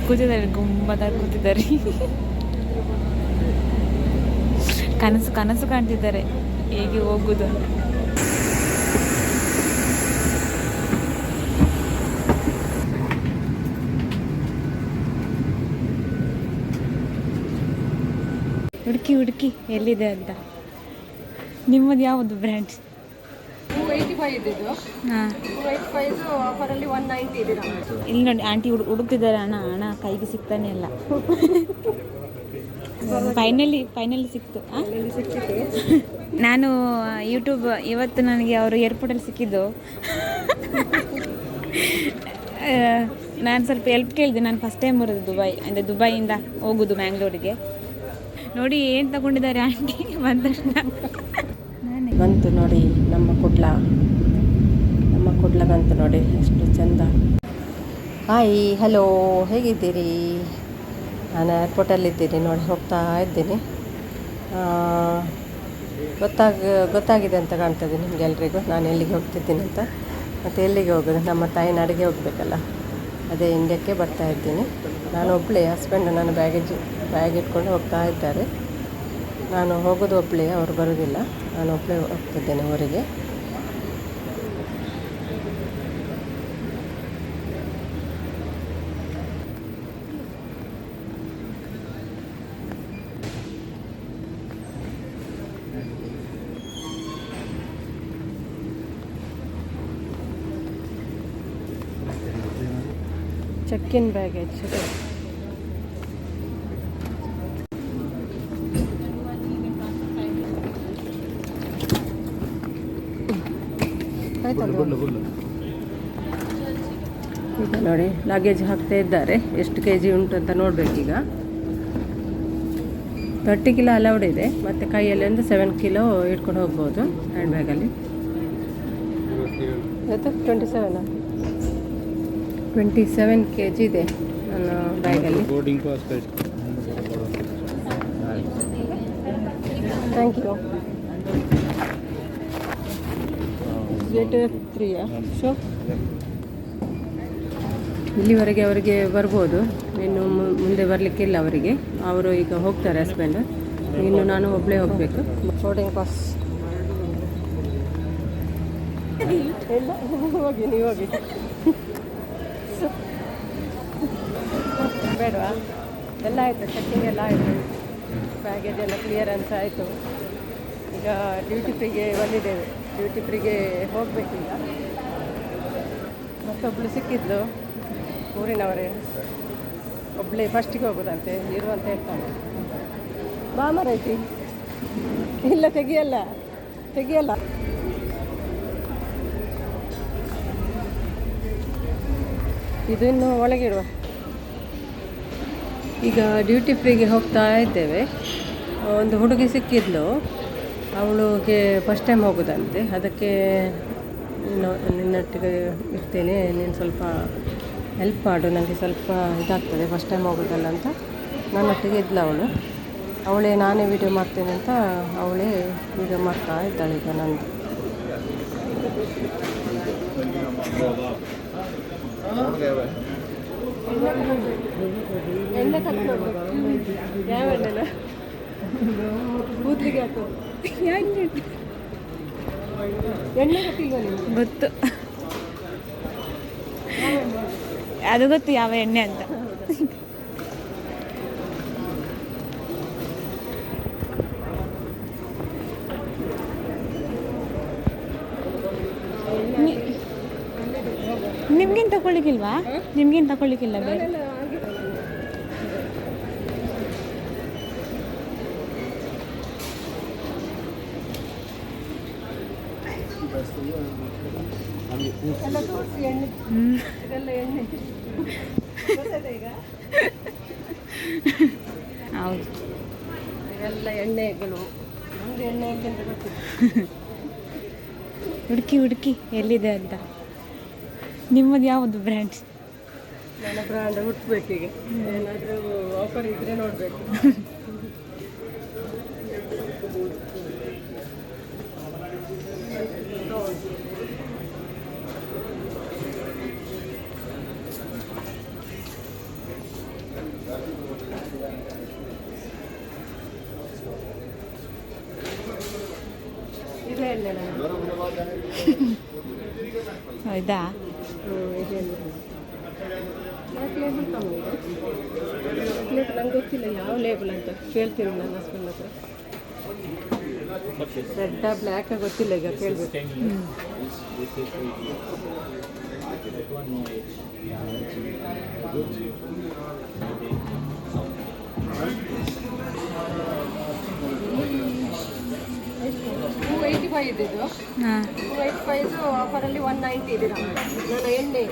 ಕೂತಿದ್ದಾರೆ, ಗುಮ್ಮದಾಗಿ ಕೂತಿದ್ದಾರೆ. ಕನಸು ಕನಸು ಕಾಣ್ತಿದ್ದಾರೆ ಹೇಗೆ ಹೋಗುದು ಅಂತ. ಹುಡುಕಿ ಹುಡುಕಿ ಎಲ್ಲಿದೆ ಅಂತ. ನಿಮ್ಮದು ಯಾವುದು ಬ್ರ್ಯಾಂಡ್? 285 ಇದ್ದು. ಹಾಂ, 285 ಆಫರಲ್ಲಿ 190 ಇದೆ. ಇಲ್ಲಿ ನೋಡಿ ಆಂಟಿ ಹುಡುಕ್ತಿದ್ದಾರೆ. ಹಣ ಕೈಗೆ ಸಿಗ್ತಾನೆ ಇಲ್ಲ. ಫೈನಲಿ ಸಿಕ್ತು. ನಾನು ಯೂಟ್ಯೂಬ್ ಇವತ್ತು ನನಗೆ ಅವರು ಏರ್ಪೋರ್ಟಲ್ಲಿ ಸಿಕ್ಕಿದ್ದು. ನಾನು ಸ್ವಲ್ಪ ಹೆಲ್ಪ್ ಕೇಳಿದೆ. ನಾನು ಫಸ್ಟ್ ಟೈಮ್ ಬರೋದು ದುಬೈ, ಅಂದರೆ ದುಬೈಯಿಂದ ಹೋಗೋದು ಮ್ಯಾಂಗ್ಳೂರಿಗೆ. ನೋಡಿ ಏನು ತಗೊಂಡಿದ್ದಾರೆ ಆಂಟಿ ಬಂದಷ್ಟು. ಬಂತು ನೋಡಿ ನಮ್ಮ ಕುಡ್ಲ ಬಂತು ನೋಡಿ, ಎಷ್ಟು ಚಂದ. ಹಾಯ್, ಹಲೋ, ಹೇಗಿದ್ದೀರಿ? ನಾನು ಏರ್ಪೋರ್ಟಲ್ಲಿದ್ದೀನಿ ನೋಡಿ, ಹೋಗ್ತಾ ಇದ್ದೀನಿ. ಗೊತ್ತಾಗಿದೆ ಅಂತ ಕಾಣ್ತದೆ ನಿಮಗೆಲ್ರಿಗೂ ನಾನು ಎಲ್ಲಿಗೆ ಹೋಗ್ತಿದ್ದೀನಿ ಅಂತ. ಮತ್ತು ಎಲ್ಲಿಗೆ ಹೋಗೋದು, ನಮ್ಮ ತಾಯಿನ ಅಡುಗೆ ಹೋಗಬೇಕಲ್ಲ, ಅದೇ ಇಂಡಿಯಾಕ್ಕೆ ಬರ್ತಾ ಇದ್ದೀನಿ. ನಾನು ಒಬ್ಬಳೇ, ಹಸ್ಬೆಂಡ್ ನನ್ನ ಬ್ಯಾಗ್ ಇಟ್ಕೊಂಡು ಹೋಗ್ತಾ ಇದ್ದಾರೆ. ನಾನು ಹೋಗೋದು ಒಬ್ಬಳೇ, ಅವರು ಬರೋದಿಲ್ಲ. ನಾನು ಒಬ್ಬಳೇ ಹೋಗ್ತಿದ್ದೇನೆ ಊರಿಗೆ. ಚೆಕ್-ಇನ್ ಬ್ಯಾಗೇಜ್. ಈಗ ನೋಡಿ ಲಗೇಜ್ ಹಾಕ್ತಾ ಇದ್ದಾರೆ. ಎಷ್ಟು kg ಉಂಟು ಅಂತ ನೋಡಬೇಕೀಗ. 30 ಕಿಲೋ ಅಲೌಡ್ ಇದೆ, ಮತ್ತು ಕೈಯಲ್ಲಿ ಒಂದು 7 ಕಿಲೋ ಇಟ್ಕೊಂಡು ಹೋಗ್ಬೋದು ಹ್ಯಾಂಡ್ ಬ್ಯಾಗಲ್ಲಿ. ಇವತ್ತು 27 kg ಇದೆ ನನ್ನ ಬ್ಯಾಗಲ್ಲಿ. Thank you. Gate 3 show. ಇಲ್ಲಿವರೆಗೆ ಅವರಿಗೆ ಬರ್ಬೋದು, ಇನ್ನು ಮುಂದೆ ಬರಲಿಕ್ಕಿಲ್ಲ ಅವರಿಗೆ. ಅವರು ಈಗ ಹೋಗ್ತಾರೆ ಹಸ್ಬೆಂಡ್, ಇನ್ನು ನಾನು ಒಬ್ಬಳೇ ಹೋಗಬೇಕು. Boarding pass. ಹೋಗಿ ನೀವು ಹೋಗಿ, ಬೇಡವಾ? ಎಲ್ಲ ಆಯಿತು, ಚೆಕ್ಕಿಂಗ್ ಎಲ್ಲ ಆಯಿತು, ಬ್ಯಾಗೇಜ್ ಎಲ್ಲ ಕ್ಲಿಯರೆನ್ಸ್ ಆಯಿತು. ಈಗ ಡ್ಯೂಟಿ ಫ್ರೀಗೆ ಬಂದಿದ್ದೇವೆ. ಡ್ಯೂಟಿ ಫ್ರೀಗೆ ಹೋಗಬೇಕೀಗ. ಮತ್ತೊಬ್ಬಳು ಸಿಕ್ಕಿದ್ಲು, ಊರಿನವರೇ. ಒಬ್ಬಳೇ ಫಸ್ಟಿಗೆ ಹೋಗೋದಂತೆ, ಇರುವಂತ ಹೇಳ್ತಾನೆ. ಬಾ ಮರೈತಿ. ಇಲ್ಲ, ತೆಗಿಯಲ್ಲ. ಇದು ಇನ್ನು ಒಳಗಿಡುವ. ಈಗ ಡ್ಯೂಟಿ ಫ್ರೀಗೆ ಹೋಗ್ತಾ ಇದ್ದೇವೆ. ಒಂದು ಹುಡುಗಿ ಸಿಕ್ಕಿದ್ಲು, ಅವಳಿಗೆ ಫಸ್ಟ್ ಟೈಮ್ ಹೋಗೋದಂತೆ. ಅದಕ್ಕೆ ನಿನ್ನೊಟ್ಟಿಗೆ ಇರ್ತೇನೆ, ನೀನು ಸ್ವಲ್ಪ ಹೆಲ್ಪ್ ಮಾಡು, ನನಗೆ ಸ್ವಲ್ಪ ಇದಾಗ್ತದೆ ಫಸ್ಟ್ ಟೈಮ್ ಹೋಗೋದಲ್ಲ ಅಂತ ನನ್ನೊಟ್ಟಿಗೆ ಇದ್ಲು ಅವಳೇ ನಾನೇ ವೀಡಿಯೋ ಮಾಡ್ತೇನೆ ಅಂತ ಅವಳೇ ವೀಡಿಯೋ ಮಾಡ್ತಾ ಇದ್ದಾಳೆ ಈಗ ನಂದು. ಎಣ್ಣೆ ತಗೊಂಡು ಯಾವ ಎಣ್ಣೆನ ಕೂದಲಿಗೆ ಹಾಕೋದು. ಎಣ್ಣೆ ಗೊತ್ತಿಲ್ವ ನಿಮಗೆ? ಗೊತ್ತು, ಅದು ಗೊತ್ತು ಯಾವ ಎಣ್ಣೆ ಅಂತ. ನಿಮ್ಗೇನು ತಗೊಳ್ಳಿಕ್ಕಿಲ್ವಾ? ನಿಮ್ಗೇನು ತಗೊಳ್ಳಿಕ್ಕಿಲ್ಲ ಬೇರೆ? ಎಲ್ಲ ತೋರಿಸಿ ಎಣ್ಣೆ, ಇದೆಲ್ಲ ಎಣ್ಣೆ ಈಗ. ಹೌದು, ಇದೆಲ್ಲ ಎಣ್ಣೆಗಳು. ನಮ್ದು ಎಣ್ಣೆ ಹೇಗೆ ಅಂತ ಗೊತ್ತಿಲ್ಲ. ಹುಡುಕಿ ಎಲ್ಲಿದೆ ಅಂತ. ನಿಮ್ಮದು ಯಾವುದು ಬ್ರ್ಯಾಂಡ್? ನನ್ನ ಬ್ರ್ಯಾಂಡ್ ಹುಟ್ಟಬೇಕೀಗ. ಏನಾದರೂ ಆಫರ್ ಇದ್ದರೆ ನೋಡಬೇಕು. ಹೌದಾ? ಲೇಬಲ್ ಕಮ್ಮಿ ಇದೆ. ನಂಗೆ ಗೊತ್ತಿಲ್ಲ ಯಾವ ಲೇಬಲ್ ಅಂತ ಕೇಳ್ತೀನಿ ನನ್ನ ಹಸ್ಬೆಂಡ್ ಹತ್ರ. ರೆಡ್ಡಾ ಬ್ಲ್ಯಾಕಾ ಗೊತ್ತಿಲ್ಲ, ಈಗ ಕೇಳಬೇಕು. $285 ಇದ್ದಿದ್ದು. ಹಾಂ, $285 ಆಫರಲ್ಲಿ $190 ಇದೆ. ನನ್ನ ಎಣ್ಣೆ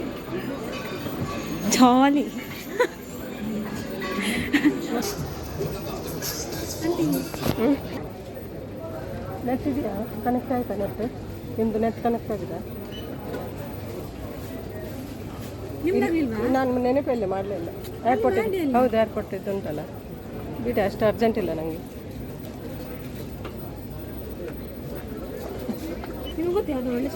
ಜಾಲಿ. ನೆಟ್ ಇದೆಯಾ? ಕನೆಕ್ಟ್ ಆಯ್ತಾ ನೆಟ್? ನಿಮ್ಮದು ನೆಟ್ ಕನೆಕ್ಟ್ ಆಗಿದೆ? ನಾನು ನೆನಪಲ್ಲೇ ಮಾಡಲಿಲ್ಲ. ಏರ್ಪೋರ್ಟ್ ಹೌದು, ಏರ್ಪೋರ್ಟ್ ಇದು ಉಂಟಲ್ಲ, ಬಿಡಿ, ಅಷ್ಟು ಅರ್ಜೆಂಟ್ ಇಲ್ಲ ನನಗೆ. ನಿಮ್ಗೆ ಗೊತ್ತಾ ಅದು ಒಳ್ಳೆ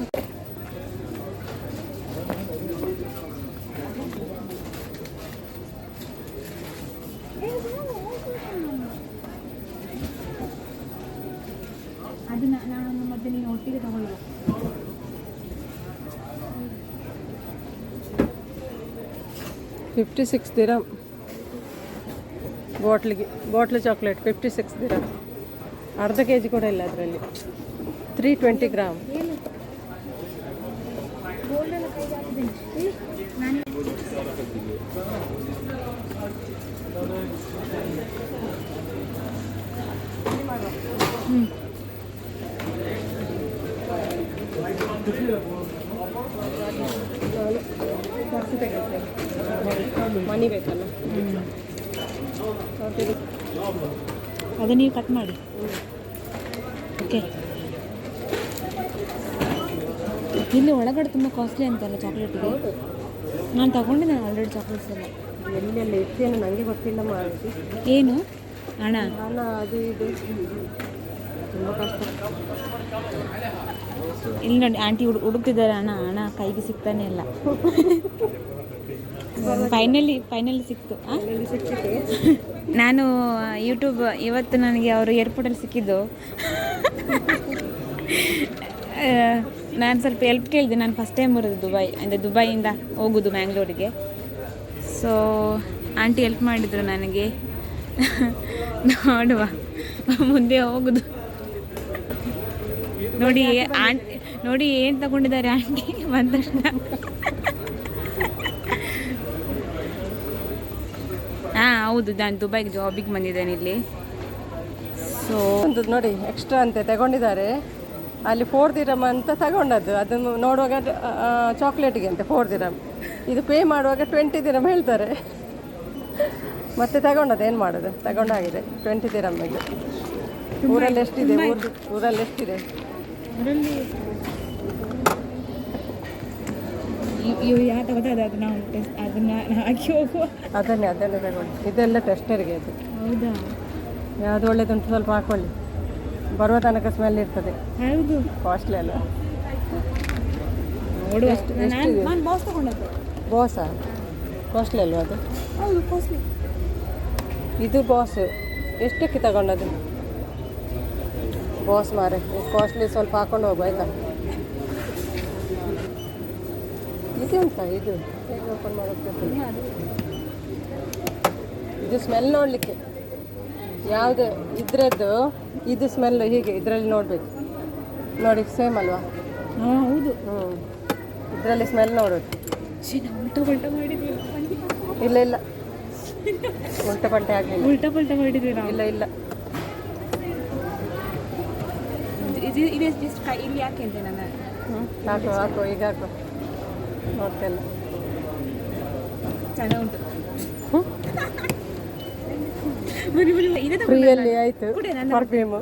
ಅದನ್ನ ನಾನು ಮತ್ತೆ ನೀನು ಒಟ್ಟಿಗೆ ತಗೊಳ್ಳುವ. $56 ಬಾಟ್ಲು ಚಾಕ್ಲೇಟ್. $56. ಅರ್ಧ ಕೆ ಜಿ ಕೂಡ ಇಲ್ಲ ಅದರಲ್ಲಿ. 320 ಗ್ರಾಮ್. ಮನಿ ಬೇಕಲ್ಲ, ಅದು ನೀವು ಕಟ್ ಮಾಡಿ. ಓಕೆ, ಇಲ್ಲಿ ಒಳಗಡೆ ತುಂಬ ಕಾಸ್ಟ್ಲಿ ಅಂತಲ್ಲ ಚಾಕ್ಲೇಟಿಗೆ. ನಾನು ತಗೊಂಡಿದ್ದೆ ಆಲ್ರೆಡಿ ಚಾಕ್ಲೇಟ್ಸ್ ಎಲ್ಲ. ಎಲ್ಲೆಲ್ಲ ಇರ್ತೇನೆ ನನಗೆ ಗೊತ್ತಿಲ್ಲ ಮಾಹಿತಿ. ಏನು ಹಣ ಹಣ ಅದು ಇದು ತುಂಬ ಕಷ್ಟ. ಇಲ್ಲಿ ನೋಡಿ ಆಂಟಿ ಹುಡುಕ್ತಿದ್ದಾರೆ ಹಣ ಕೈಗೆ ಸಿಗ್ತಾನೆ ಇಲ್ಲ. ಫೈನಲಿ ಸಿಕ್ತು. ನಾನು ಯೂಟ್ಯೂಬ್ ಇವತ್ತು ನನಗೆ ಅವರು ಏರ್ಪೋರ್ಟಲ್ಲಿ ಸಿಕ್ಕಿದ್ದು. ನಾನು ಸ್ವಲ್ಪ ಹೆಲ್ಪ್ ಕೇಳಿದೆ. ನಾನು ಫಸ್ಟ್ ಟೈಮ್ ಬರೋದು ದುಬೈಯಿಂದ ಹೋಗೋದು ಮ್ಯಾಂಗ್ಳೂರಿಗೆ. ಸೊ ಆಂಟಿ ಹೆಲ್ಪ್ ಮಾಡಿದರು ನನಗೆ. ನೋಡುವ ಮುಂದೆ ಹೋಗೋದು. ನೋಡಿ ಏನು ತಗೊಂಡಿದ್ದಾರೆ ಆಂಟಿ ಬಂದ ತಕ್ಷಣ. ಹಾಂ ಹೌದು, ನಾನು ದುಬೈಗೆ ಜಾಬಿಗೆ ಬಂದಿದ್ದೇನೆ ಇಲ್ಲಿ. ಸೊ ಒಂದು ನೋಡಿ ಎಕ್ಸ್ಟ್ರಾ ಅಂತೆ ತಗೊಂಡಿದ್ದಾರೆ. ಅಲ್ಲಿ $4 ಅಂತ ತಗೊಂಡದ್ದು. ಅದನ್ನು ನೋಡುವಾಗ ಚಾಕ್ಲೇಟಿಗೆ ಅಂತೆ $4. ಇದು ಪೇ ಮಾಡುವಾಗ $20 ಹೇಳ್ತಾರೆ. ಮತ್ತೆ ತಗೊಂಡದ್ದು, ಏನು ಮಾಡೋದು, ತಗೊಂಡಾಗಿದೆ $20 ಇದು. ಊರಲ್ಲಿ ಎಷ್ಟಿದೆ? ಊರಲ್ಲಿ ಎಷ್ಟಿದೆ? ಅದನ್ನೇ ತಗೊಳ್ಳಿ. ಇದೆಲ್ಲ ಟೆಸ್ಟರ್ಗೆ ಅದು. ಹೌದಾ? ಯಾವುದು ಒಳ್ಳೇದುಂಟು ಸ್ವಲ್ಪ ಹಾಕೊಳ್ಳಿ, ಬರುವ ತನಕ ಸ್ಮೆಲ್ ಇರ್ತದೆ. ಹೌದು, ಕಾಸ್ಟ್ಲಿ ಅಲ್ಲ. ಬಾಸಾ? ಕಾಸ್ಟ್ಲಿ ಅಲ್ವಾ ಅದು? ಹೌದು, ಕಾಸ್ಟ್ಲಿ. ಇದು ಬಾಸ್ ಎಷ್ಟಕ್ಕೆ ತಗೊಂಡದ್ದು? ಬಾಸ್ ಮಾರೆ ಕಾಸ್ಟ್ಲಿ, ಸ್ವಲ್ಪ ಹಾಕೊಂಡು ಹೋಗುವ ಆಯ್ತಾ? ಇದು ಉಂಟಾ? ಇದು ಹೇಗೆ ಓಪನ್ ಮಾಡೋಕ್ಕೆ? ಇದು ಸ್ಮೆಲ್ ನೋಡಲಿಕ್ಕೆ ಯಾವುದು ಇದ್ರದ್ದು, ಇದು ಸ್ಮೆಲ್ ಹೀಗೆ ಇದರಲ್ಲಿ ನೋಡಬೇಕು. ನೋಡಿ, ಸೇಮ್ ಅಲ್ವಾ? ಹಾಂ ಹೌದು. ಇದರಲ್ಲಿ ಸ್ಮೆಲ್ ನೋಡೋದು. ಇಲ್ಲ ಉಲ್ಟಾ ಪಲ್ಟೆ ಆಗಲಿಲ್ಲ. ಉಲ್ಟಾ ಪಲ್ಟಾ ಮಾಡಿದ್ವಿ ನಾವು. ಇಲ್ಲ ಇದೆ ಜಸ್ಟ್ ಇಲ್ಲಿ ಯಾಕೆ ಅಂತ ನಾನು ಹಾಕೋ ಈಗ ಹಾಕೋ. ನೋಡ್ತೇನೆ, ಚೆನ್ನಾಗಿ ಉಂಟು. ಫ್ರೀಯಲ್ಲಿ ಆಯಿತು ಪರ್ಫ್ಯೂಮು.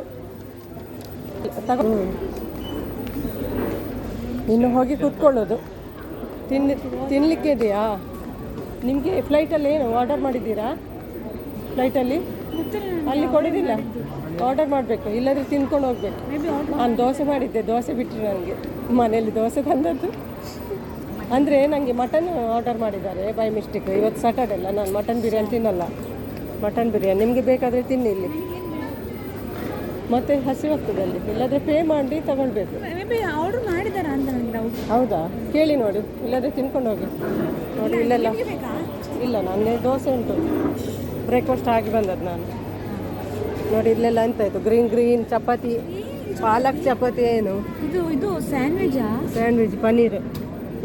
ಇನ್ನು ಹೋಗಿ ಕೂತ್ಕೊಳ್ಳೋದು. ತಿನ್ನಲಿಕ್ಕೆ ಇದೆಯಾ ನಿಮಗೆ? ಫ್ಲೈಟಲ್ಲಿ ಏನು ಆರ್ಡರ್ ಮಾಡಿದ್ದೀರಾ? ಫ್ಲೈಟಲ್ಲಿ ಅಲ್ಲಿ ಕೊಡೋದಿಲ್ಲ, ಆರ್ಡರ್ ಮಾಡಬೇಕು, ಇಲ್ಲದ್ರೆ ತಿನ್ಕೊಂಡು ಹೋಗ್ಬೇಕು. ನಾನು ದೋಸೆ ಮಾಡಿದ್ದೆ, ದೋಸೆ ಬಿಟ್ಟರು ನನಗೆ ಮನೆಯಲ್ಲಿ ದೋಸೆ ತಂದದ್ದು. ಅಂದರೆ ನನಗೆ ಮಟನ್ ಆರ್ಡರ್ ಮಾಡಿದ್ದಾರೆ ಬೈ ಮಿಸ್ಟೇಕ್. ಇವತ್ತು ಸ್ಯಾಟರ್ಡೆ ಅಲ್ಲ, ನಾನು ಮಟನ್ ಬಿರಿಯಾನಿ ತಿನ್ನಲ್ಲ. ಮಟನ್ ಬಿರಿಯಾನಿ ನಿಮಗೆ ಬೇಕಾದರೆ ತಿನ್ನಿ ಇಲ್ಲಿ, ಮತ್ತೆ ಹಸಿವಾಗ್ತದೆ ಅಲ್ಲಿ. ಇಲ್ಲಾದರೆ ಪೇ ಮಾಡಿ ತಗೊಳ್ಬೇಕು. ಆರ್ಡರ್ ಮಾಡಿದಾರ ಅಂತ ಹೌದಾ, ಕೇಳಿ ನೋಡಿ, ಇಲ್ಲದ್ರೆ ತಿನ್ಕೊಂಡು ಹೋಗಿ. ನೋಡಿ ಇಲ್ಲೆಲ್ಲ ಇಲ್ಲ, ನನಗೆ ದೋಸೆ ಉಂಟು, ಬ್ರೇಕ್ಫಾಸ್ಟ್ ಆಗಿ ಬಂದದ್ದು ನಾನು. ನೋಡಿ ಇಲ್ಲೆಲ್ಲ ಎಂತಾಯಿತು, ಗ್ರೀನ್ ಚಪಾತಿ, ಪಾಲಕ್ ಚಪಾತಿ. ಏನು ಇದು ಸ್ಯಾಂಡ್ವಿಚ್ ಪನ್ನೀರ್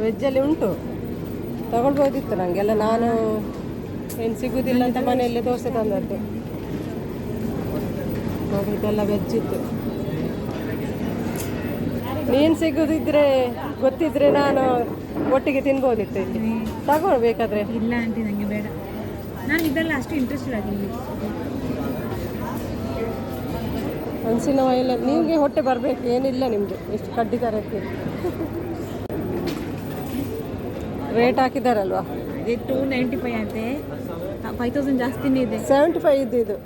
ವೆಜ್ಜಲ್ಲಿ ಉಂಟು, ತಗೊಳ್ಬೋದಿತ್ತು ನನಗೆಲ್ಲ. ನಾನು ಏನು ಸಿಗೋದಿಲ್ಲ ಅಂತ ಮನೆಯಲ್ಲೇ ದೋಸೆ ತಂದದ್ದು. ನೋಡಿ ಇದೆಲ್ಲ ವೆಜ್ ಇತ್ತು. ನೀನು ಸಿಗೋದಿದ್ರೆ ಗೊತ್ತಿದ್ರೆ ನಾನು ಒಟ್ಟಿಗೆ ತಿನ್ಬೋದಿತ್ತು. ಇಲ್ಲಿ ತಗೊಳ್ಬೇಕಾದ್ರೆ. ಇಲ್ಲ ಆಂಟಿ, ನನಗೆ ಬೇಡ, ನಾನು ಇದೆಲ್ಲ ಅಷ್ಟು ಇಂಟ್ರೆಸ್ಟೆಡ್ ಆಗಿಲ್ಲ. ಹಣಸಿನ ಎಲ್ಲ ನಿಮಗೆ ಹೊಟ್ಟೆ ಬರಬೇಕು, ಏನಿಲ್ಲ ನಿಮಗೆ ಎಷ್ಟು ಕಡ್ಡಿದ್ದಾರೆ ಅಂತ. ರೇಟ್ ಹಾಕಿದ್ದಾರಲ್ವಾ, 295 ಅಂತೆ, 5000 ಜಾಸ್ತಿನೇ ಇದೆ. 75 ಇದು ಇದು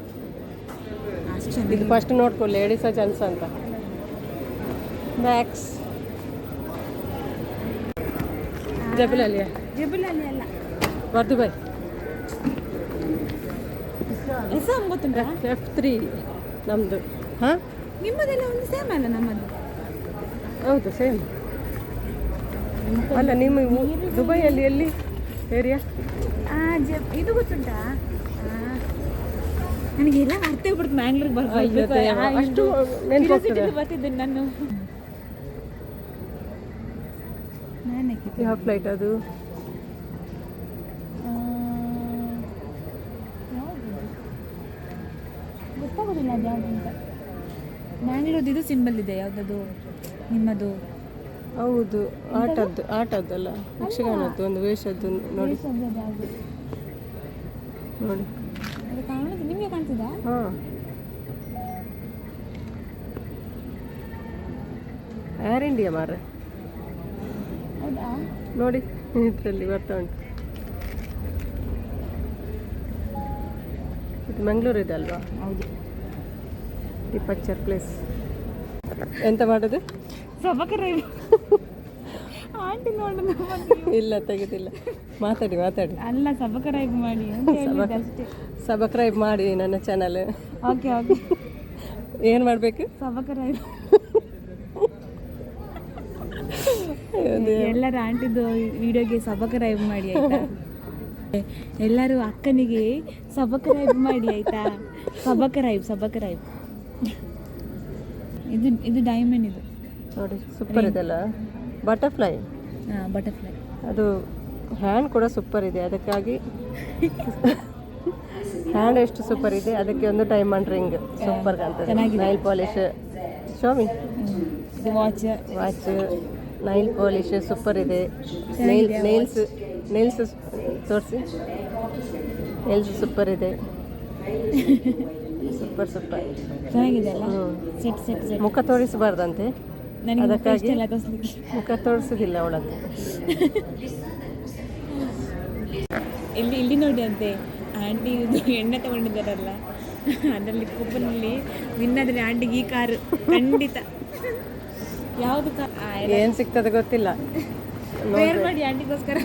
ಅಷ್ಟು ಇದು ಫಸ್ಟ್ ನೋಡ್ಕೊಳ್ಳಿ, ಎಡಿಸ ಚಾನ್ಸ್ ಅಂತ. ಮ್ಯಾಕ್ಸ್ ಜಬಲಲ್ಲಿ ಅಲ್ಲ, ಬರ್ದು ಬೈ. ಹೆಸರು ಗೊತ್ತುಂಟಾ? F3 ನಮ್ಮದು. ಹಾಂ, ನಿಮ್ಮದೆಲ್ಲ ಒಂದು ಸೇಮ್ ಅಲ್ಲ ನಮ್ಮದು? ಹೌದು ಸೇಮ್. ಅಲ್ಲ ನಿಮ್ಮ ದುಬೈಯಲ್ಲಿ ಎಲ್ಲಿ ಏರಿಯಾ? ಇದು ಗೊತ್ತುಂಟಾ? ನನಗೆಲ್ಲ ಅರ್ಥ ಆಗ್ಬಿಡ್ತು, ಮ್ಯಾಂಗ್ಳೂರ್ಗೆ ಅಷ್ಟು ನೆನಪು ಬರ್ತಿದ್ದೇನೆ ನಾನು. ಯಾವ ಫ್ಲೈಟ್ ಅದು? ಗೊತ್ತಾಗೋದಿಲ್ಲ ಅದು ಯಾವುದು ಅಂತ. ಮ್ಯಾಂಗ್ಳೂರ್ದು ಇದು ಸಿಂಬಲ್ ಇದೆ ಯಾವುದದು ನಿಮ್ಮದು? ಹೌದು, ಆಟದ್ದಲ್ಲ, ಯಕ್ಷಗಾನದ್ದು ಒಂದು ವೇಷದ್ದು. ನೋಡಿ ನೋಡಿ, ಅದು ಕಾಣೋದು ನಿಮಗೆ ಕಾಣ್ತದಾ? ಹಾಂ, ಏರ್ ಇಂಡಿಯಾ ಮಾರ್ರೆ. ಹೌದಾ? ನೋಡಿ ಇದರಲ್ಲಿ ಬರ್ತಾ ಉಂಟು. ಇದು ಮಂಗಳೂರು ಇದೆ ಅಲ್ವಾ? ಹೌದು. Departure place. ಎಂತ ಮಾಡೋದು? ಸಬಕರ ಆಂಟಿ ನೋಡೋಣ. ಇಲ್ಲ ತೆಗೆದಿಲ್ಲ, ಮಾತಾಡಿ ಅಲ್ಲ, ಸಬ್ಸ್ಕ್ರೈಬ್ ಮಾಡಿ ಅಷ್ಟೇ. ಸಬ್ಸ್ಕ್ರೈಬ್ ಮಾಡಿ ನನ್ನ ಚಾನಲ್. Okay okay. ಏನು ಮಾಡಬೇಕು? ಸಬ್ಸ್ಕ್ರೈಬ್. ಎಲ್ಲರೂ ಆಂಟಿದು ವಿಡಿಯೋಗೆ ಸಬ್ಸ್ಕ್ರೈಬ್ ಮಾಡಿ ಆಯ್ತಾ? ಎಲ್ಲರೂ ಅಕ್ಕನಿಗೆ ಸಬ್ಸ್ಕ್ರೈಬ್ ಮಾಡಿ ಆಯ್ತಾ? ಸಬ್ಸ್ಕ್ರೈಬ್. ಇದು ಡೈಮಂಡ್. ಇದು ನೋಡಿ ಸೂಪರ್ ಇದೆ ಅಲ್ಲ, ಬಟರ್ಫ್ಲೈ. ಅದು ಹ್ಯಾಂಡ್ ಕೂಡ ಸೂಪರ್ ಇದೆ, ಅದಕ್ಕಾಗಿ ಹ್ಯಾಂಡ್ ಎಷ್ಟು ಸೂಪರ್ ಇದೆ, ಅದಕ್ಕೆ ಒಂದು ಡೈಮಂಡ್ ರಿಂಗ್ ಸೂಪರ್ ಕಾಣ್ತದೆ. Nail polish show me, watch nail polish super ಇದೆ. ನೈಲ್ಸ್ ತೋರಿಸಿ, ನೈಲ್ಸ್ ಸೂಪರ್ ಇದೆ. ಸೂಪರ್ ಚೆನ್ನಾಗಿದೆ ಅಲ್ಲ? ಸೆಟ್ ಮುಖ ತೋರಿಸಬಾರ್ದಂತೆ, ಅದಕ್ಕಾಗಿ ಮುಖ ತೋರಿಸೋದಿಲ್ಲ ಅವಳಂತೆ. ಇಲ್ಲಿ ನೋಡಿ ಅಂತೆ ಆಂಟಿ, ಇದು ಎಣ್ಣೆ ತಗೊಂಡಿದ್ದಾರಲ್ಲ, ಅದರಲ್ಲಿ ಕೂಪನಲ್ಲಿ ವಿನ್ ಆದರೆ ಆಂಟಿಗೆ ಈ ಕಾರು ಖಂಡಿತ. ಯಾವುದು ಏನು ಸಿಗ್ತದೆ ಗೊತ್ತಿಲ್ಲ, ವೇರ್ ಮಾಡಿ ಆಂಟಿಗೋಸ್ಕರ.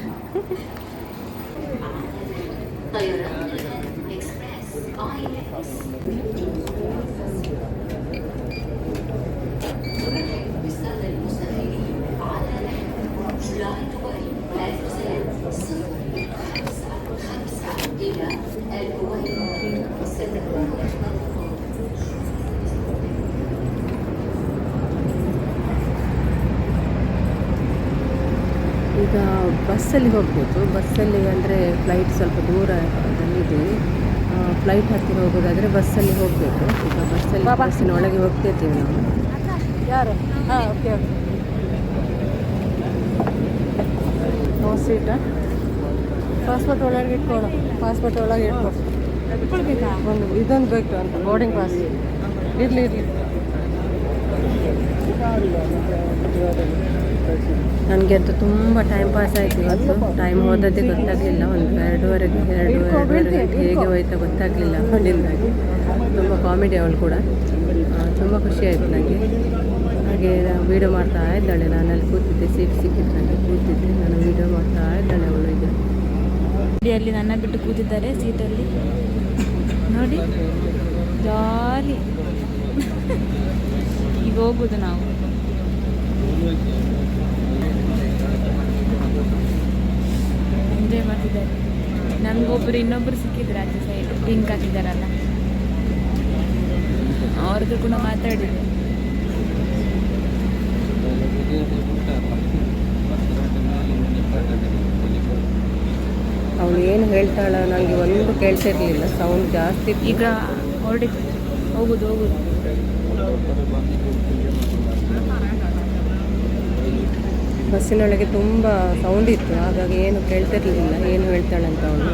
ಈಗ ಬಸ್ಸಲ್ಲಿ ಹೋಗಬೇಕು. ಬಸ್ಸಲ್ಲಿ ಅಂದರೆ ಫ್ಲೈಟ್ ಸ್ವಲ್ಪ ದೂರದಲ್ಲಿದೆ. ಫ್ಲೈಟ್ ಹತ್ತಿರ ಹೋಗೋದಾದರೆ ಬಸ್ಸಲ್ಲಿ ಹೋಗಬೇಕು. ಈಗ ಬಸ್ಸಿನ ಒಳಗೆ ಹೋಗ್ತಿರ್ತೀವಿ ನಾವು. ಯಾರು? ಹಾಂ, ಓಕೆ. ನೋ ಸೀಟಾ? ಪಾಸ್ಪೋರ್ಟ್ ಒಳಗೆ ಇಟ್ಕೊಳ್ಳೋ, ಪಾಸ್ಪೋರ್ಟ್ ಒಳಗೆ ಇಟ್ಕೊಳ್ಬೇಕಾ? ಇದೊಂದು ಬೇಕು ಅಂತ, ಬೋರ್ಡಿಂಗ್ ಪಾಸ್. ಇರಲಿ. ನನಗೆ ಅಂತೂ ತುಂಬ ಟೈಮ್ ಪಾಸ್ ಆಯಿತು ಇವತ್ತು. ಟೈಮ್ ಹೋದದ್ದೇ ಗೊತ್ತಾಗಲಿಲ್ಲ. ಒಂದು ಎರಡೂವರೆ ಗಂಟೆ ಹೇಗೆ ಹೋಯ್ತಾ ಗೊತ್ತಾಗಲಿಲ್ಲ ಮನೆಯಿಂದಾಗಿ. ತುಂಬ ಕಾಮಿಡಿ ಅವಳು ಕೂಡ, ತುಂಬ ಖುಷಿ ಆಯಿತು ನನಗೆ. ಹಾಗೆ ವೀಡಿಯೋ ಮಾಡ್ತಾ ಇದ್ದಾಳೆ. ನಾನಲ್ಲಿ ಕೂತಿದ್ದೆ, ಸೀಟ್ ಸಿಕ್ಕಿತ್ತು ನನಗೆ, ಕೂತಿದ್ದೆ ನಾನು. ವೀಡಿಯೋ ಮಾಡ್ತಾ ಇದ್ದಾಳೆ ಅವಳು. ಈಗ ಅಲ್ಲಿ ನನ್ನ ಬಿಟ್ಟು ಕೂತಿದ್ದಾರೆ ಸೀಟಲ್ಲಿ ನೋಡಿ, ಜಾಲಿ. ಈಗ ಹೋಗುದು ನಾವು. ಹಾಕಿದ್ದಾರೆ. ನಮಗೊಬ್ಬರು ಇನ್ನೊಬ್ಬರು ಸಿಕ್ಕಿದ್ರು ಆಚೆ ಸೈಡ್ ಪಿಂಕ್ ಹಾಕಿದ್ದಾರಲ್ಲ, ಅವ್ರದ್ದು ಕೂಡ ಮಾತಾಡಿದ್ರು. ಅವಳು ಏನು ಹೇಳ್ತಾಳ ನನಗೆ ಒಂದು ಕೇಳ್ತಿರ್ಲಿಲ್ಲ, ಸೌಂಡ್ ಜಾಸ್ತಿ. ಈಗ ಹೊರಡಿತು, ಹೋಗುದು. ಬಸ್ಸಿನೊಳಗೆ ತುಂಬ ಸೌಂಡ್ ಇತ್ತು, ಹಾಗಾಗಿ ಏನು ಕೇಳ್ತಿರ್ಲಿಲ್ಲ ಏನು ಹೇಳ್ತಾಳಂತ ಅವಳು.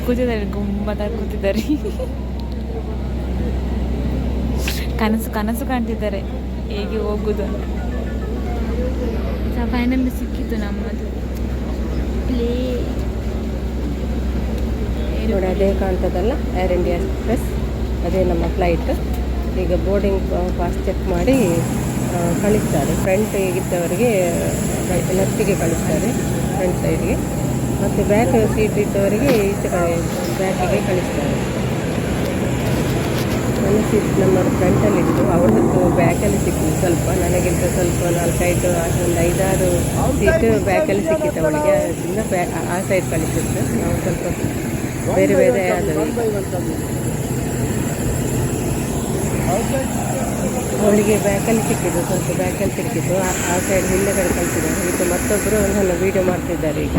ಕೂತಿದ್ದಾರೆ, ಗುಮ್ಮದಾಗಿ ಕೂತಿದ್ದಾರೆ. ಕನಸು ಕಾಣ್ತಿದ್ದಾರೆ ಹೇಗೆ ಹೋಗುದು ಅಂತ. ಫೈನಲ್ ಸಿಕ್ಕಿತ್ತು ನಮ್ಮದು ಪ್ಲೇ. ನೋಡಿ ಅದೇ ಕಾಣ್ತದಲ್ಲ ಏರ್ ಇಂಡಿಯಾ ಎಕ್ಸ್ಪ್ರೆಸ್, ಅದೇ ನಮ್ಮ ಫ್ಲೈಟ್. ಈಗ ಬೋರ್ಡಿಂಗ್ ಪಾಸ್ ಚೆಕ್ ಮಾಡಿ ಕಳಿಸ್ತಾರೆ. ಫ್ರಂಟ್ ಇದ್ದವರಿಗೆ ಲೆಫ್ಟಿಗೆ ಕಳಿಸ್ತಾರೆ, ಫ್ರಂಟ್ ಸೈಡ್ಗೆ, ಮತ್ತು ಬ್ಯಾಕ್ ಸೀಟ್ ಇದ್ದವರಿಗೆ ಈಚೆ ಕಡೆ ಬ್ಯಾಕಿಗೆ ಕಳಿಸ್ತಾರೆ. ನನ್ನ ಸೀಟ್ ನಂಬರ್ ಫ್ರಂಟಲ್ಲಿತ್ತು, ಅವಳದ್ದು ಬ್ಯಾಕಲ್ಲಿ ಸಿಕ್ಕಿತ್ತು ಸ್ವಲ್ಪ, ನನಗಿಂತ ಸ್ವಲ್ಪ 4-5 ಒಂದು 5-6 ಸೀಟು ಬ್ಯಾಕಲ್ಲಿ ಸಿಕ್ಕಿತ್ತು ಅವಳಿಗೆ. ಅದರಿಂದ ಆ ಸೈಡ್ ಕಳಿಸಿತ್ತು. ನಾವು ಸ್ವಲ್ಪ ಬೇರೆ ಆದವು. ಅವಳಿಗೆ ಬ್ಯಾಕಲ್ಲಿ ಸಿಕ್ಕಿದ್ದು, ಸ್ವಲ್ಪ ಬ್ಯಾಕಲ್ಲಿ ಸಿಕ್ಕಿದ್ದು, ಆ ಸೈಡ್ ಹಿಂದೆಗಡೆ ಕಳಿಸಿದ್ದಾರೆ. ಈಗ ಮತ್ತೊಬ್ಬರು ನನ್ನ ವೀಡಿಯೋ ಮಾಡ್ತಿದ್ದಾರೆ ಈಗ.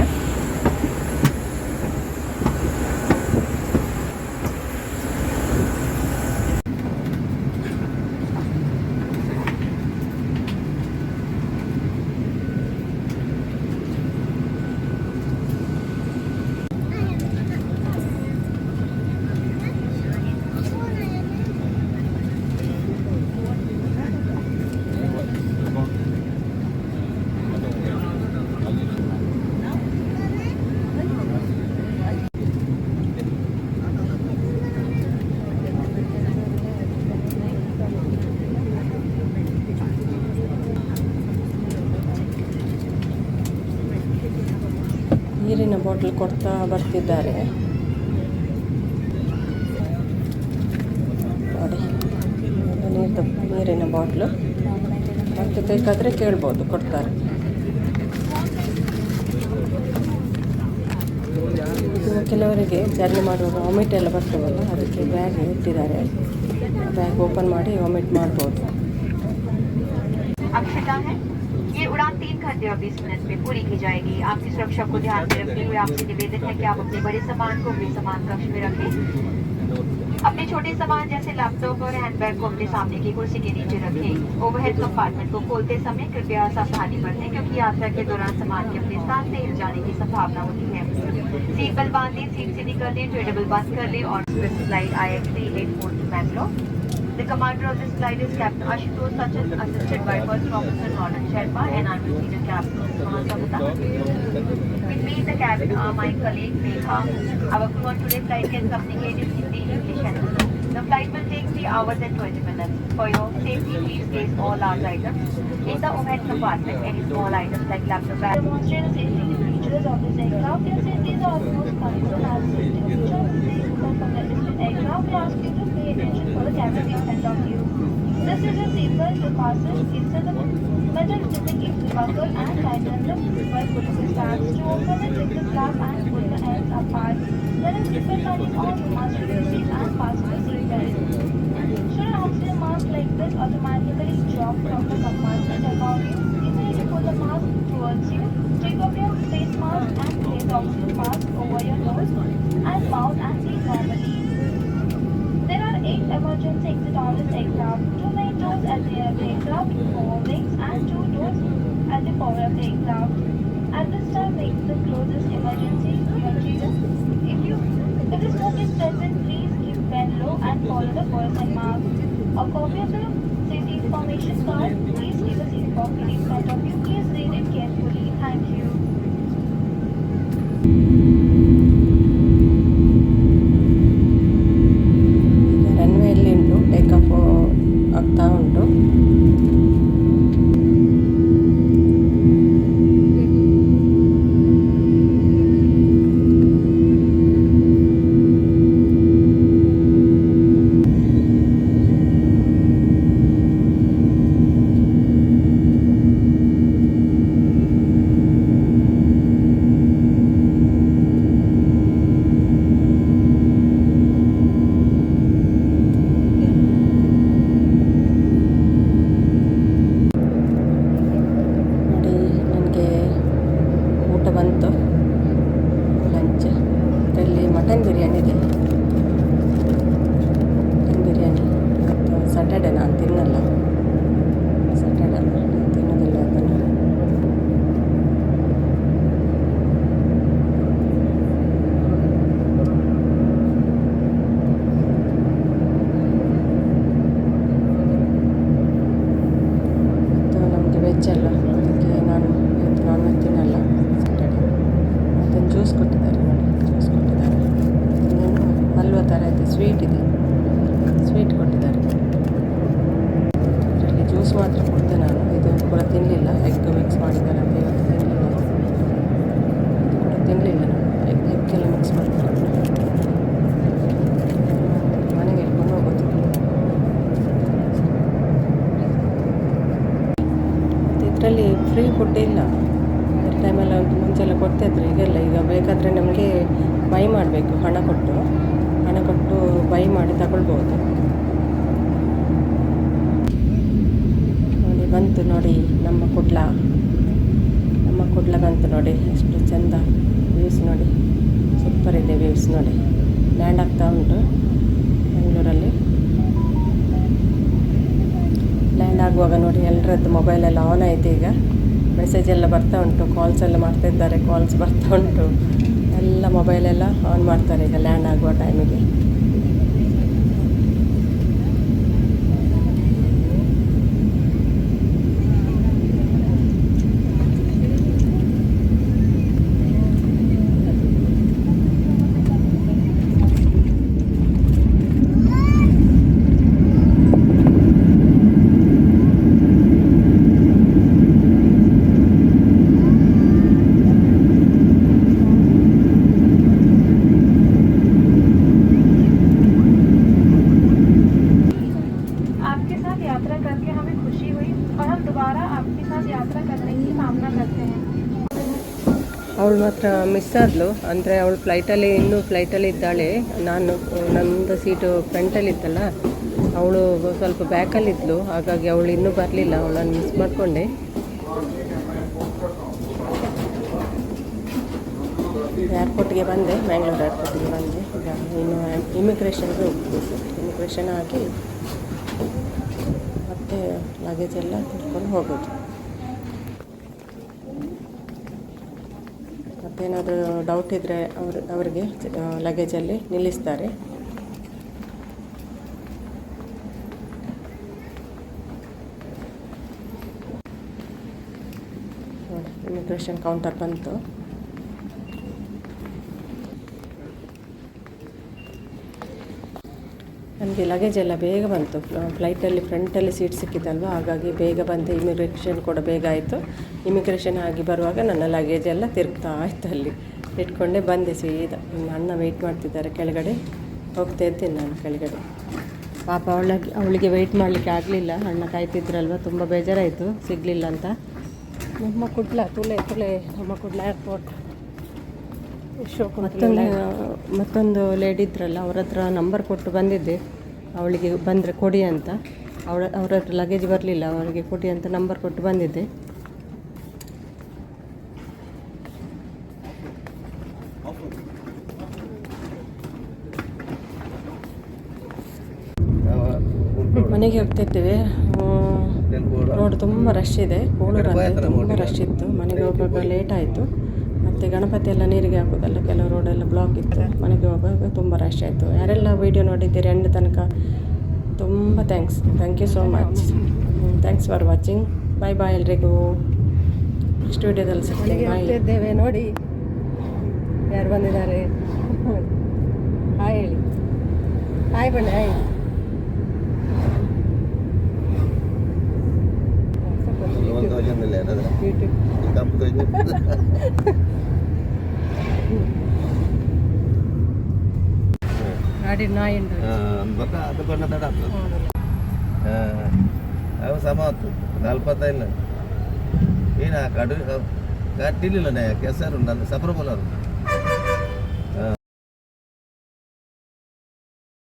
ನೀರಿನ ಬಾಟ್ಲ್ ಕೊಡ್ತಾ ಬರ್ತಿದ್ದಾರೆ ನೋಡಿ. ನೀರಿನ ಬಾಟ್ಲು ಮತ್ತೆ ಬೇಕಾದರೆ ಕೇಳ್ಬೋದು, ಕೊಡ್ತಾರೆ. ಕೆಲವರಿಗೆ ಜರ್ನಿ ಮಾಡುವಾಗ ವಾಮಿಟ್ ಎಲ್ಲ ಬರ್ತವಲ್ಲ, ಅದಕ್ಕೆ ಬ್ಯಾಗ್ ಇಟ್ಟಿದ್ದಾರೆ. ಬ್ಯಾಗ್ ಓಪನ್ ಮಾಡಿ ವಾಮಿಟ್ ಮಾಡ್ಬೋದು. ये उड़ान 3 घंटे और 20 मिनट में पूरी की जाएगी। आपकी सुरक्षा को ध्यान में रखते हुए आपसे निवेदन है कि आप अपने बड़े सामान को अपने सामान कक्ष में रखें। अपने छोटे सामान जैसे लैपटॉप और हैंडबैग को अपने सामने की कुर्सी के नीचे रखें। ओवरहेड कंपार्टमेंट को खोलते समय कृपया सावधानी बरतें, क्योंकि यात्रा के दौरान सामान के अपने स्थान से हिल जाने की संभावना होती है। सीट बेल्ट बांध लें, सीट सीधी कर लें, ट्रेडेबल बंद कर लें और flight IX384 to Mangalore. The commander of this flight is Captain Ashutosh Sachin, assisted by First Officer Norman Sherpa and Army Senior Captain Mahasabata. With me in the cabin are my colleague Megha. Our crew on today's flight can communicate in Hindi, English and Urdu. The flight will take 3 hours and 20 minutes. For your safety, please place all large items in the overhead compartment. Any small items like laptop bags. Demonstrate the safety features of this aircraft. Your safety is utmost concern as safety feature of this aircraft. We ask you to pay attention for the cabin in front of you. This is a seatbelt to fasten. Insert the metal tipping into the buckle and tighten the by pulling the straps to open and take the flap and pull the ends apart. Then a seatbelt sign is on. You must remove the seat and fasten the seatbelt. Should an oxygen mask like this automatically drop from the compartment above you, easily pull the mask towards you. Take off your face mask and place the oxygen mask over your nose and mouth and breathe normally. There are 8 emergency exits on this aircraft. 2 main doors at the rear of the aircraft, 4 wings and 2 doors at the forward of the aircraft. At this time, make the closest emergency exit. If the smoke is present, please keep bend low and follow the person mark. A copy of the safety information card, please leave the seat pocket in front of you. Please read it carefully. Thank you. ರನ್ವೇಯಲ್ಲಿ ಉಂಟು, take off ಆಗ್ತಾ ಉಂಟು. Veg ಅಲ್ಲ, ಅದಕ್ಕೆ ನಾನು ಇವತ್ತು non veg ತಿನ್ನಲ್ಲ Saturday. ಮತ್ತೊಂದು juice ಕೊಟ್ಟಿದ್ದಾರೆ ನೋಡಿ, ಜ್ಯೂಸ್ ಕೊಟ್ಟಿದ್ದಾರೆ. ಇನ್ನೇನು ಹಲ್ವ ಥರ ಇದೆ, ಸ್ವೀಟ್ ಇದೆ, ಸ್ವೀಟ್ ಕೊಟ್ಟಿದ್ದಾರೆ. ಇದರಲ್ಲಿ ಜ್ಯೂಸ್ ಮಾತ್ರ ಕೊಡ್ತೆ ನಾನು, ಇದು ಕೂಡ ತಿನ್ನಲಿಲ್ಲ. ಎಗ್ ಮಿಕ್ಸ್ ಮಾಡಿದ್ದಾರೆ ಅಂತ ಇವತ್ತು ತಿನ್ನಲಿಲ್ಲ, ಇದು ಕೂಡ ತಿನ್ನಲಿಲ್ಲ ನಾನು. ಎಗ್ಗೆಲ್ಲ ಮಿಕ್ಸ್ ಮಾಡ್ತಾರೆ. ಮನೆಗೆ ಹೇಳ್ಕೊಂಡು ಹೋಗೋದು. ಮತ್ತು ಇದರಲ್ಲಿ ಫ್ರೀ ಫುಡ್ ಇಲ್ಲ. ಅದ್ರ ಟೈಮೆಲ್ಲ ಮುಂಚೆಲ್ಲ ಕೊಡ್ತಾಯಿದ್ರು, ಈಗೆಲ್ಲ. ಈಗ ಬೇಕಾದರೆ ನಮಗೆ ಬೈ ಮಾಡಬೇಕು, ಹಣ ಕೊಟ್ಟು ಬೈ ಮಾಡಿ ತಗೊಳ್ಬೋದು. ನೋಡಿ ಬಂತು ನೋಡಿ ನಮ್ಮ ಕುಡ್ಲ ಬಂತು ನೋಡಿ. ಎಷ್ಟು ಚೆಂದ ವ್ಯೂಸ್ ನೋಡಿ, ಸೂಪರ್ ಇದೆ ವ್ಯೂಸ್ ನೋಡಿ. ಲ್ಯಾಂಡ್ ಆಗ್ತಾ ಉಂಟು ಬೆಂಗಳೂರಲ್ಲಿ. ಲ್ಯಾಂಡ್ ಆಗುವಾಗ ನೋಡಿ ಎಲ್ಲರದ್ದು ಮೊಬೈಲೆಲ್ಲ ಆನ್ ಆಯಿತು. ಈಗ ಮೆಸೇಜ್ ಎಲ್ಲ ಬರ್ತಾ ಉಂಟು, ಕಾಲ್ಸ್ ಎಲ್ಲ ಮಾಡ್ತಾಯಿದ್ದಾರೆ, ಕಾಲ್ಸ್ ಬರ್ತಾ ಉಂಟು. ಎಲ್ಲ ಮೊಬೈಲೆಲ್ಲ ಆನ್ ಮಾಡ್ತಾರೆ ಈಗ ಲ್ಯಾಂಡ್ ಆಗುವ ಟೈಮಿಗೆ. आपके साथ यात्रा करके हमें खुशी हुई और हम दोबारा आपके साथ यात्रा करने की कामना करते हैं. ಅವಳು ಮಾತ್ರ ಮಿಸ್ ಆದಳು. ಅಂದರೆ ಅವಳು ಫ್ಲೈಟಲ್ಲಿ ಇದ್ದಾಳೆ. ನಮ್ಮದು ಸೀಟು ಫ್ರಂಟಲ್ಲಿತ್ತಲ್ಲ, ಅವಳು ಸ್ವಲ್ಪ ಬ್ಯಾಕಲ್ಲಿದ್ದಳು. ಹಾಗಾಗಿ ಅವಳು ಇನ್ನೂ ಬರಲಿಲ್ಲ, ಅವಳನ್ನು ಮಿಸ್ ಮಾಡಿಕೊಂಡೆ. ಏರ್ಪೋರ್ಟ್ಗೆ ಬಂದೆ, ಮ್ಯಾಂಗ್ಳೂರ್ ಏರ್ಪೋರ್ಟಿಗೆ ಬಂದೆ. ಈಗ ಇನ್ನು ಇಮಿಗ್ರೇಷನ್ಗೆ ಹೋಗ್ಬೇಕು. ಇಮಿಗ್ರೇಷನ್ ಆಗಿ ಮತ್ತೆ ಲಗೇಜ್ ಎಲ್ಲ ತಿಳ್ಕೊಂಡು ಹೋಗೋದು. ಮತ್ತೇನಾದರೂ ಡೌಟ್ ಇದ್ದರೆ ಅವರಿಗೆ ಲಗೇಜಲ್ಲಿ ನಿಲ್ಲಿಸ್ತಾರೆ. ನೋಡಿ, ಇಮಿಗ್ರೇಷನ್ ಕೌಂಟರ್ ಬಂತು. ನಮಗೆ ಲಗೇಜ್ ಎಲ್ಲ ಬೇಗ ಬಂತು. ಫ್ಲೈಟಲ್ಲಿ ಫ್ರಂಟಲ್ಲಿ ಸೀಟ್ ಸಿಕ್ಕಿತ್ತಲ್ವ, ಹಾಗಾಗಿ ಬೇಗ ಬಂದೆ. ಇಮಿಗ್ರೇಷನ್ ಕೂಡ ಬೇಗ ಆಯಿತು. ಇಮಿಗ್ರೇಷನ್ ಆಗಿ ಬರುವಾಗ ನನ್ನ ಲಗೇಜ್ ಎಲ್ಲ ತಿರುಗ್ತಾ ಇತ್ತು, ಅಲ್ಲಿ ಇಟ್ಕೊಂಡೆ ಬಂದೆ ಸೀದಾ. ಇನ್ನು ಅಣ್ಣ ವೆಯ್ಟ್ ಮಾಡ್ತಿದ್ದಾರೆ ಕೆಳಗಡೆ, ಹೋಗ್ತಾ ಇದ್ದೇನೆ ನಾನು ಕೆಳಗಡೆ. ಪಾಪ ಅವಳಿಗೆ ವೆಯ್ಟ್ ಮಾಡಲಿಕ್ಕೆ ಆಗಲಿಲ್ಲ, ಅಣ್ಣ ಕಾಯ್ತಿದ್ರಲ್ವ, ತುಂಬ ಬೇಜಾರಾಯಿತು ಸಿಗಲಿಲ್ಲ ಅಂತ. ನಮ್ಮ ತುಲೆ ನಮ್ಮ ಕುಡ್ಲ ಏರ್ಪೋರ್ಟ್. ಮತ್ತೊಂದು ಲೇಡಿ ಇದ್ರಲ್ಲ, ಅವ್ರ ಹತ್ರ ನಂಬರ್ ಕೊಟ್ಟು ಬಂದಿದ್ದೆ, ಅವಳಿಗೆ ಬಂದರೆ ಕೊಡಿ ಅಂತ. ಅವ್ರ ಹತ್ರ ಲಗೇಜ್ ಬರಲಿಲ್ಲ, ಅವರಿಗೆ ಕೊಡಿ ಅಂತ ನಂಬರ್ ಕೊಟ್ಟು ಬಂದಿದ್ದೆ. ಮನೆಗೆ ಹೋಗ್ತಿದ್ದೇವೆ. ರೋಡ್ ತುಂಬ ರಶ್ ಇದೆ, ಕೋಳೂರಲ್ಲಿ ತುಂಬ ರಶ್ ಇತ್ತು. ಮನೆಗೆ ಹೋಗುವಾಗ ಲೇಟ್ ಆಯಿತು. ಮತ್ತು ಗಣಪತಿ ಎಲ್ಲ ನೀರಿಗೆ ಹಾಕೋದಲ್ಲ, ಕೆಲವು ರೋಡೆಲ್ಲ ಬ್ಲಾಕ್ ಇತ್ತು. ಮನೆಗೆ ಹೋಗುವಾಗ ತುಂಬ ರಶ್ ಆಯಿತು. ಯಾರೆಲ್ಲ ವೀಡಿಯೋ ನೋಡಿದ್ದೀರಿ ಎಂಡ್ ತನಕ ತುಂಬ thank you so much. Thanks for watching. Bye bye ಎಲ್ರಿಗೂ. ನೆಕ್ಸ್ಟ್ ವೀಡಿಯೋದಲ್ಲಿ ಸಿಗ್ತೇವೆ. ನೋಡಿ ಯಾರು ಬಂದಿದ್ದಾರೆ. ಹಾಯ್ ಹೇಳಿ, ಹಾಯ್ ಬನ್ನಿ, ಹಾಯ್. ಗಾಡಿ ನಾಯಿ ಸಮತ್ತು 45 ಏನು ಕಡು ಕಟ್ಟಿಲ್ಲ ಕೆಸರು ಸಪ್ರ ಬೋಲರು